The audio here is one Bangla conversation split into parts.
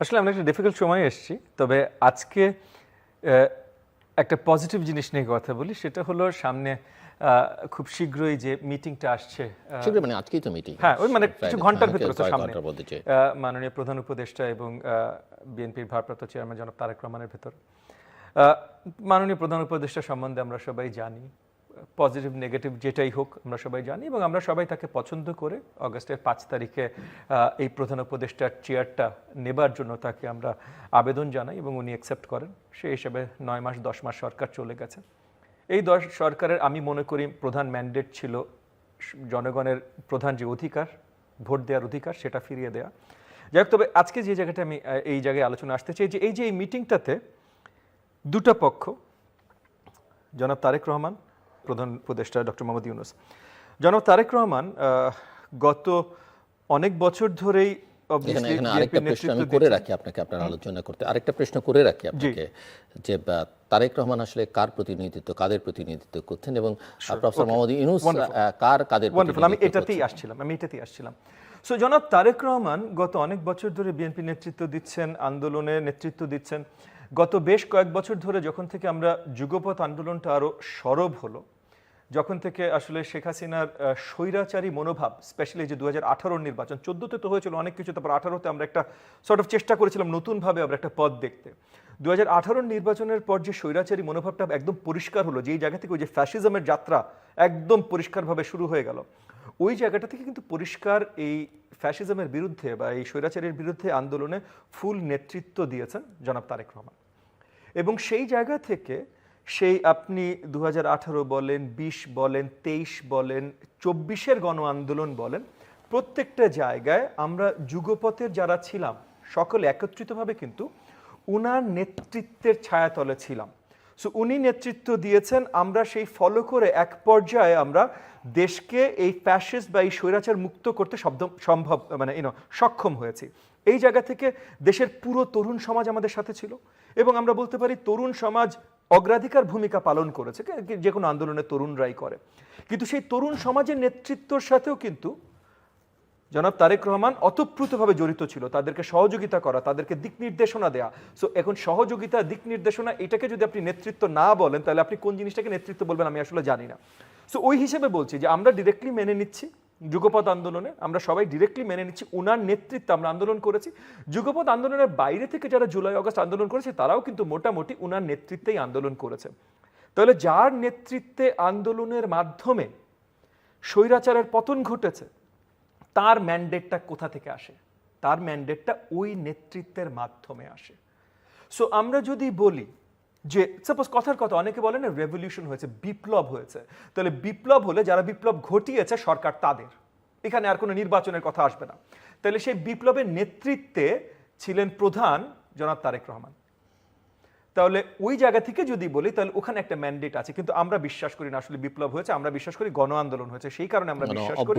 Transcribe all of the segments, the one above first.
আসলে আমরা একটা ডিফিকাল্ট সময়ে এসেছি, তবে আজকে একটা পজিটিভ জিনিস নিয়ে কথা বলি। সেটা হলো সামনে খুব শীঘ্রই যে মিটিংটা আসছে, শীঘ্রই মানে আজকেই তো মিটিং। হ্যাঁ ওই মানে কিছু ঘন্টার ভেতরে তো সামনে ঘন্টার মধ্যে যে মাননীয় প্রধান উপদেষ্টা এবং বিএনপির ভারপ্রাপ্ত চেয়ারম্যান জনাব তারেক রহমানের ভেতর। মাননীয় প্রধান উপদেষ্টা সম্বন্ধে আমরা সবাই জানি, পজিটিভ নেগেটিভ যেটাই হোক আমরা সবাই জানি, এবং আমরা সবাই তাকে পছন্দ করে অগস্টের 5 তারিখে এই প্রধান উপদেষ্টার চেয়ারটা নেবার জন্য তাকে আমরা আবেদন জানাই এবং উনি অ্যাকসেপ্ট করেন। সেই হিসেবে 9 মাস 10 মাস সরকার চলে গেছে। এই সরকারের আমি মনে করি প্রধান ম্যান্ডেট ছিল জনগণের প্রধান যে অধিকার, ভোট দেওয়ার অধিকার, সেটা ফিরিয়ে দেওয়া। যাই হোক, তবে আজকে যে জায়গাটা আমি এই জায়গায় আলোচনা আসতে চাই যে এই মিটিংটাতে দুটো পক্ষ, জনাব তারেক রহমান, প্রধান উপদেষ্টা ডক্টর মোহাম্মদ ইউনূস। জনাব তারেক রহমান গত অনেক বছর ধরেই এখানে আরেকটা প্রশ্ন আমি করে রাখি আপনাকে, আপনার আলোচনা করতে আরেকটা প্রশ্ন করে রাখি আপনাকে, যে তারেক রহমান আসলে কার প্রতিনিধিত্ব, কাদের প্রতিনিধিত্ব করছেন, এবং প্রফেসর মোহাম্মদ ইউনূস কাদের প্রতিনিধিত্ব? আমি এটাতেই আসছিলাম। সো জনাব তারেক রহমান গত অনেক বছর ধরে বিএনপি নেতৃত্ব দিচ্ছেন, আন্দোলনে নেতৃত্ব দিচ্ছেন। গত বেশ কয়েক বছর ধরে যখন থেকে আমরা যুগপৎ আন্দোলনটা আরো সরব হলো, যখন থেকে আসলে শেখ হাসিনার স্বৈরাচারী মনোভাব, স্পেশালি যে 2018 নির্বাচন, 14তে তো হয়েছিল অনেক কিছু, তারপর 18তে আমরা একটা সর্ট অফ চেষ্টা করেছিলাম নতুনভাবে আমরা একটা পথ দেখতে। 2018 নির্বাচনের পর যে স্বৈরাচারী মনোভাবটা একদম পরিষ্কার হলো, যেই জায়গা থেকে ওই যে ফ্যাসিজমের যাত্রা একদম পরিষ্কারভাবে শুরু হয়ে গেল, ওই জায়গাটা থেকে কিন্তু পরিষ্কার এই ফ্যাসিজমের বিরুদ্ধে বা এই স্বৈরাচারীর বিরুদ্ধে আন্দোলনে ফুল নেতৃত্ব দিয়েছেন জনাব তারেক রহমান। এবং সেই জায়গা থেকে সেই আপনি 2018 বলেন, 20 বলেন, 23 বলেন, 24-এর গণ আন্দোলন বলেন, প্রত্যেকটা জায়গায় আমরা যুগপথের যারা ছিলাম সকলে একত্রিতভাবে কিন্তু উনার নেতৃত্বের ছায়াতলে ছিলাম। সো উনি নেতৃত্ব দিয়েছেন, আমরা সেই ফলো করে এক পর্যায়ে আমরা দেশকে এই ফ্যাসিস্ট বা এই স্বৈরাচার মুক্ত করতে সম্ভব মানে সক্ষম হয়েছি। এই জায়গা থেকে দেশের পুরো তরুণ সমাজ আমাদের সাথে ছিল, এবং আমরা বলতে পারি তরুণ সমাজ অগ্রাধিকার ভূমিকা পালন করেছে, যে কোনো আন্দোলনে তরুণরাই করে। কিন্তু সেই তরুণ সমাজের নেতৃত্বর সাথেও কিন্তু জনাব তারেক রহমান অতপ্রুতভাবে জড়িত ছিল, তাদেরকে সহযোগিতা করা, তাদেরকে দিক নির্দেশনা দেওয়া। সো এখন সহযোগিতা, দিক নির্দেশনা, এটাকে যদি আপনি নেতৃত্ব না বলেন তাহলে আপনি কোন জিনিসটাকে নেতৃত্ব বলবেন আমি আসলে জানি না। সো ওই হিসেবে বলছি যে আমরা ডিরেক্টলি মেনে নিচ্ছি যুগপৎ আন্দোলনে, আমরা সবাই ডিরেক্টলি মেনে নিচ্ছি উনার নেতৃত্বে আমরা আন্দোলন করেছি। যুগপৎ আন্দোলনের বাইরে থেকে যারা জুলাই আগস্ট আন্দোলন করেছে তারাও কিন্তু মোটামুটি উনার নেতৃত্বেই আন্দোলন করেছে। তাহলে যার নেতৃত্বে আন্দোলনের মাধ্যমে স্বৈরাচারের পতন ঘটেছে, তার ম্যান্ডেটটা কোথা থেকে আসে? তার ম্যান্ডেটটা ওই নেতৃত্বের মাধ্যমে আসে। সো আমরা যদি বলি যে সাপোজ কথার কথা অনেকে বলেন না রেভলিউশন হয়েছে, বিপ্লব হয়েছে, তাহলে বিপ্লব হলে যারা বিপ্লব ঘটিয়েছে সরকার তাদের, এখানে আর কোনো নির্বাচনের কথা আসবে না। তাহলে সেই বিপ্লবের নেতৃত্বে ছিলেন প্রধান জনাব তারেক রহমান। তাহলে ওই জায়গা থেকে যদি বলি তাহলে ওখানে একটা ম্যান্ডেট আছে, কিন্তু আমরা বিশ্বাস করি না আসলে বিপ্লব হয়েছে, আমরা বিশ্বাস করি গণ আন্দোলন হয়েছে। সেই কারণে আমরা বিশ্বাস করি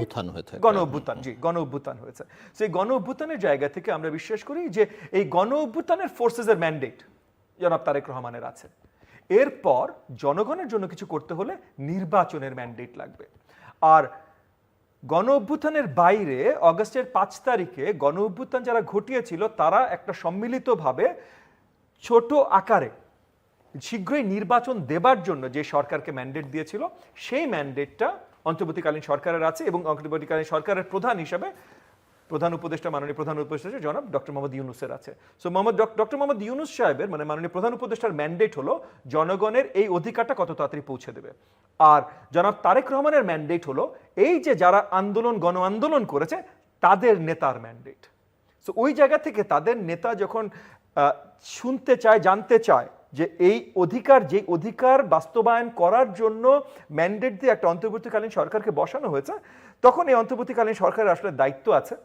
গণ অভ্যুত্থান, জি গণ অভ্যুত্থান হয়েছে। সেই গণ অভ্যুত্থানের জায়গা থেকে আমরা বিশ্বাস করি যে এই গণ অভ্যুত্থানের ফোর্সেসের ম্যান্ডেট জনাব তারেক রহমানের আছে। এরপর জনগণের জন্য কিছু করতে হলে নির্বাচনের ম্যান্ডেট লাগবে। আর গণ অভ্যুত্থানের বাইরে অগস্টের 5 তারিখে গণ অভ্যুত্থান যারা ঘটিয়েছিল তারা একটা সম্মিলিতভাবে ছোট আকারে শীঘ্রই নির্বাচন দেবার জন্য যে সরকারকে ম্যান্ডেট দিয়েছিল, সেই ম্যান্ডেটটা অন্তর্বর্তীকালীন সরকারের আছে, এবং অন্তর্বর্তীকালীন সরকারের প্রধান হিসেবে প্রধান উপদেষ্টা, মাননীয় প্রধান উপদেষ্টা জনাব ডক্টর মোহাম্মদ ইউনূসের আছে। সো ডক্টর মোহাম্মদ ইউনূস সাহেবের মানে মাননীয় প্রধান উপদেষ্টার ম্যান্ডেট হলো জনগণের এই অধিকারটা কত তাড়াতাড়ি পৌঁছে দেবে। আর জনাব তারেক রহমানের ম্যান্ডেট হলো এই যে যারা আন্দোলন গণ আন্দোলন করেছে তাদের নেতার ম্যান্ডেট। সো ওই জায়গা থেকে তাদের নেতা যখন শুনতে চায়, জানতে চায় যে এই অধিকার, যে অধিকার বাস্তবায়ন করার জন্য ম্যান্ডেট দিয়ে একটা অন্তর্বর্তীকালীন সরকারকে বসানো হয়েছে, তখন এই অন্তর্বর্তীকালীন সরকারের আসলে দায়িত্ব আছে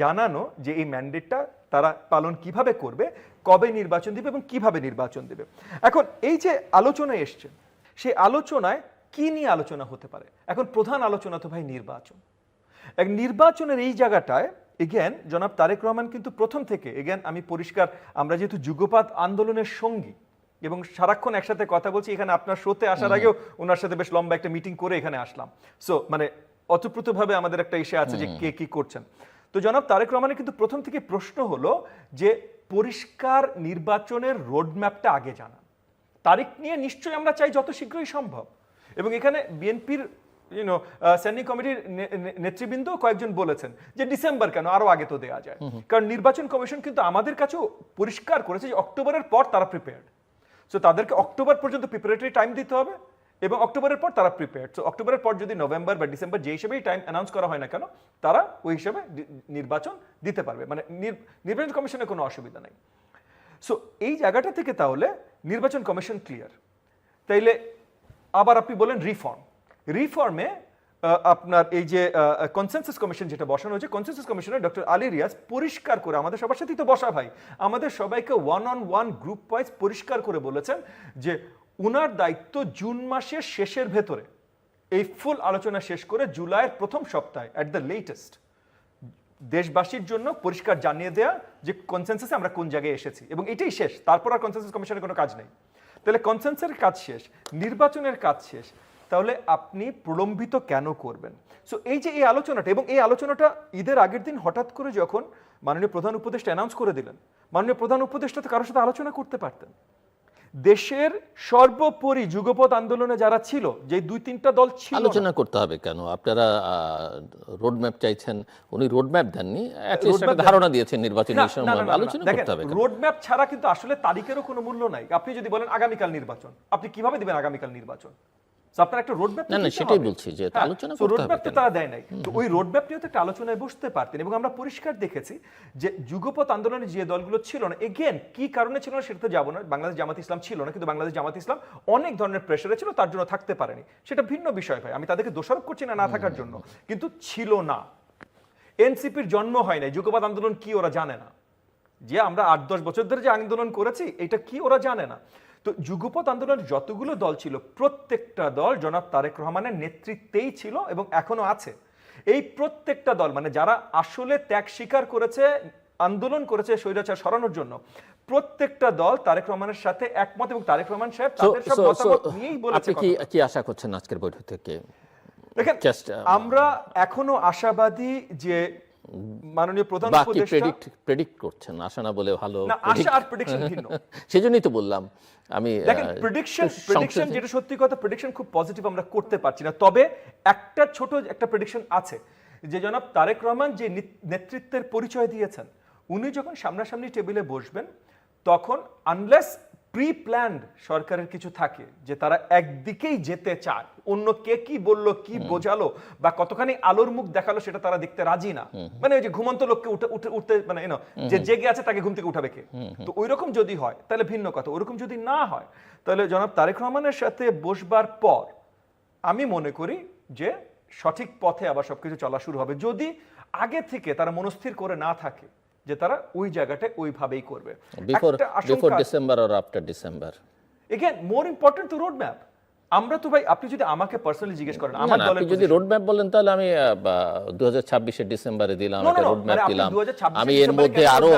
জানানো যে এই ম্যান্ডেটটা তারা পালন কিভাবে করবে, কবে নির্বাচন দিবে এবং কিভাবে নির্বাচন দিবে। এখন এই যে আলোচনায় এসছে, সেই আলোচনায় কি নিয়ে আলোচনা হতে পারে? এখন প্রধান আলোচনা তো ভাই নির্বাচন। এক নির্বাচনের এই জায়গাটায় এগেন জনাব তারেক রহমান কিন্তু প্রথম থেকে, এগেন আমি পরিষ্কার, আমরা যেহেতু যুগপৎ আন্দোলনের সঙ্গী এবং সারাক্ষণ একসাথে কথা বলছি, এখানে আপনার শোতে আসার আগেও ওনার সাথে বেশ লম্বা একটা মিটিং করে এখানে আসলাম। সো মানে অতপ্রুতভাবে আমাদের একটা ইস্যু আছে যে কে কি করছেন। তো জনাব তারেক রহমানের কিন্তু প্রথম থেকে প্রশ্ন হলো যে পরিষ্কার নির্বাচনের রোডম্যাপটা আগে জানান। তারিখ নিয়ে নিশ্চয়ই আমরা চাই যত শীঘ্রই সম্ভব, এবং এখানে বিএনপির স্ট্যান্ডিং কমিটির নেতৃবৃন্দ কয়েকজন বলেছেন যে ডিসেম্বর কেন, আরো আগে তো দেয়া যায়, কারণ নির্বাচন কমিশন কিন্তু আমাদের কাছেও পরিষ্কার করেছে যে অক্টোবরের পর তারা প্রিপেয়ার্ড। সো তাদেরকে অক্টোবর পর্যন্ত প্রিপারেটরি টাইম দিতে হবে, এবং অক্টোবরের পর তারা প্রিপেয়ার্ড। সো অক্টোবরের পর যদি নভেম্বর বা ডিসেম্বর যে হিসেবেই টাইম অ্যানাউন্স করা হয় না কেন, তারা ওই হিসেবে নির্বাচন দিতে পারবে, মানে নির্বাচন কমিশনের কোনো অসুবিধা নেই। সো এই জায়গাটা থেকে তাহলে নির্বাচন কমিশন ক্লিয়ার। তাইলে আবার আপনি বলেন রিফর্মে আপনার এই যে কনসেনসাস কমিশন যেটা বসানো হয়েছে, কনসেনসাস কমিশনের ডক্টর আলী রিয়াজ পরিষ্কার করে, আমাদের সবার সাথেই তো বসা ভাই, আমাদের সবাইকে one on one group wise পরিষ্কার করে বলেছেন যে উনার দায়িত্ব জুন মাসের শেষের ভেতরে এই ফুল আলোচনা শেষ করে জুলাইয়ের প্রথম সপ্তাহে অ্যাট দ্য লেটেস্ট দেশবাসীর জন্য পরিষ্কার জানিয়ে দেয়া যে কনসেনসাসে আমরা কোন জায়গায় এসেছি, এবং এটাই শেষ, তারপর আর কনসেনসাস কমিশনের কোনো কাজ নেই। তাহলে কনসেনসাসের কাজ শেষ, নির্বাচনের কাজ শেষ, তাহলে আপনি প্রলম্বিত কেন করবেন? সো এই যে এই আলোচনাটা, এবং এই আলোচনাটা ঈদের আগের দিন হঠাৎ করে যখন মাননীয় প্রধান উপদেষ্টা অ্যানাউন্স করে দিলেন, মাননীয় প্রধান উপদেষ্টা তো কারোর সাথে আলোচনা করতে পারতেন। দেশের সর্বোপরি যুগপৎ আন্দোলনে যারা ছিল, যে 2-3টা দল ছিল, আলোচনা করতে হবে কেন? আপনারা রোডম্যাপ চাইছেন, উনি রোডম্যাপ দেননি, অ্যাটলিস্ট একটা ধারণা দিয়েছেন নির্বাচনী সময়, আলোচনা করতে হবে। রোডম্যাপ ছাড়া কিন্তু আসলে তারিখেরও কোনো মূল্য নাই। আপনি যদি বলেন আগামীকাল নির্বাচন, আপনি কিভাবে দিবেন আগামীকাল নির্বাচন? আপনার একটা রোডম্যাপ, না সেটাই বলছি যে আলোচনা করতে হবে। রোডম্যাপ তো তারা দেয় নাই, তো ওই রোডম্যাপ নিয়ে তো একটা আলোচনায় বসতে পারতেন। এবং আমরা পরিষ্কার দেখেছি যে যুগপৎ আন্দোলনে যে দলগুলো ছিল না, এগেন কি কারণে ছিল না সেটা তো যাবো না, বাংলাদেশ জামাত ইসলাম ছিল না, কিন্তু বাংলাদেশ জামাত ইসলাম অনেক ধরনের প্রেসারে ছিল, তার জন্য থাকতে পারেনি, সেটা ভিন্ন বিষয় ভাই, আমি তাদেরকে দোষারোপ করছি না না থাকার জন্য, কিন্তু ছিল না। এনসিপির জন্ম হয় নাই, যুগপৎ আন্দোলন কি ওরা জানে না, যে আমরা 8-10 বছর ধরে যে আন্দোলন করেছি এটা কি ওরা জানে না। তো যুগপৎ আন্দোলনের যতগুলো দল ছিল প্রত্যেকটা দল জনাব তারেক রহমানের নেতৃত্বেই ছিল এবং এখনো আছে। এই প্রত্যেকটা দল, মানে যারা আসলে ত্যাগ স্বীকার করেছে, আন্দোলন করেছে স্বৈরাচার সরানোর জন্য, প্রত্যেকটা দল তারেক রহমানের সাথে একমত, এবং তারেক রহমান সাহেব তাদের সব মতামত নিয়েই বলেছে। আপনি কি আশা করছেন আজকের বৈঠক থেকে? দেখেন, আমরা এখনো আশাবাদী যে মাননীয় প্রধান উপদেষ্টা প্রেডিক্ট করছেন, আশা না বলে ভালো, না আশা আর প্রেডিকশন ভিন্ন, সেজন্যই তো বললাম আমি। দেখেন, প্রেডিকশন যেটা সত্যি কথা, প্রেডিকশন খুব পজিটিভ আমরা করতে পারছি না, তবে একটা ছোট একটা প্রেডিকশন আছে যে জনাব তারেক রহমান যে নেতৃত্বের পরিচয় দিয়েছেন, উনি যখন সামনাসামনি টেবিলে বসবেন তখন আনলেস প্রি প্ল্যান্ড সরকারের কিছু থাকে যে তারা একদিকেই যেতে চায়, অন্য কে কি বললো, কি বোঝালো বা কতখানি আলোর মুখ দেখালো সেটা তারা দেখতে রাজি না, মানে ওই যে ঘুমন্ত লোককে উঠতে মানে যে জেগে আছে তাকে ঘুম থেকে উঠাবে কে, তো ওই রকম যদি হয় তাহলে ভিন্ন কথা। ওরকম যদি না হয় তাহলে জনাব তারেক রহমানের সাথে বসবার পর আমি মনে করি যে সঠিক পথে আবার সবকিছু চলা শুরু হবে, যদি আগে থেকে তারা মনস্থির করে না থাকে যে তারা ওই জায়গাটায় ওইভাবেই করবে। Before December or after December, again more important to road map. আমরা তো ভাই, আপনি যদি আমাকে পার্সোনালি জিজ্ঞেস করেন আমার দলের যদি রোড ম্যাপ বলেন তাহলে আমি 2026 ডিসেম্বরে দিলাম একটা রোড ম্যাপ দিলাম, আমি এর মধ্যে আরো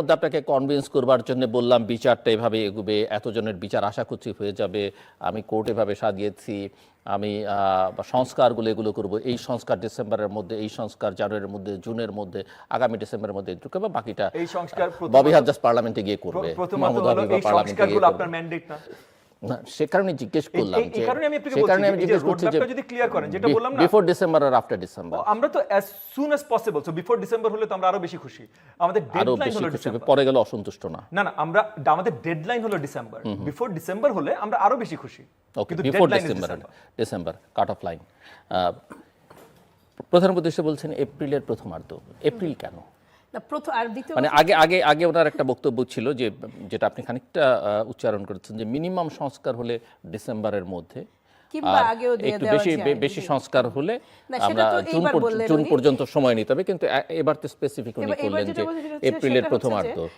আপনাকে কনভিন্স করবার জন্য বললাম বিচারটা এভাবে এগোবে, এতজনের বিচার আশা করছি হয়ে যাবে, আমি কোর্ট এভাবে সাজিয়েছি, আমি সংস্কারগুলো এগুলো করব, এই সংস্কার ডিসেম্বরের মধ্যে, এই সংস্কার জানুয়ারির মধ্যে, জুনের মধ্যে, আগামী ডিসেম্বরের মধ্যে ঢুকে বা বাকিটা এই সংস্কার ববি হাজ্জাজ পার্লামেন্টে গিয়ে করবে। প্রথমত হলো এই সংস্কারগুলো আপনার ম্যান্ডেট না, সে কারণে জিজ্ঞেস করলাম, এই কারণে আমি আপনাকে বলছি যে রোডম্যাপটা যদি ক্লিয়ার করেন, যেটা বললাম না বিফোর ডিসেম্বর আর আফটার ডিসেম্বর, আমরা তো as soon as possible, so before December হলে তো আমরা আরো বেশি খুশি। আমাদের ডেডলাইন হলো ডিসেম্বর, পরে গেলে অসন্তুষ্ট না, আমাদের ডেডলাইন হলো ডিসেম্বর, বিফোর ডিসেম্বর হলে আমরা আরো বেশি খুশি, কিন্তু before December cut off line. প্রধান উপদেষ্টা বলছেন এপ্রিলের প্রথমার্ধ, এপ্রিল কেন? মানে আগে ওনার একটা বক্তব্য ছিল যে যেটা আপনি খানিকটা উচ্চারণ করেছেন যে মিনিমাম সংস্কার হলে ডিসেম্বরের মধ্যে, একটু বেশি সংস্কার হলে আমরা জুন পর্যন্ত সময় নিতে হবে, কিন্তু এবার তো স্পেসিফিক উনি বললেন যে এপ্রিলের প্রথমার্ধ।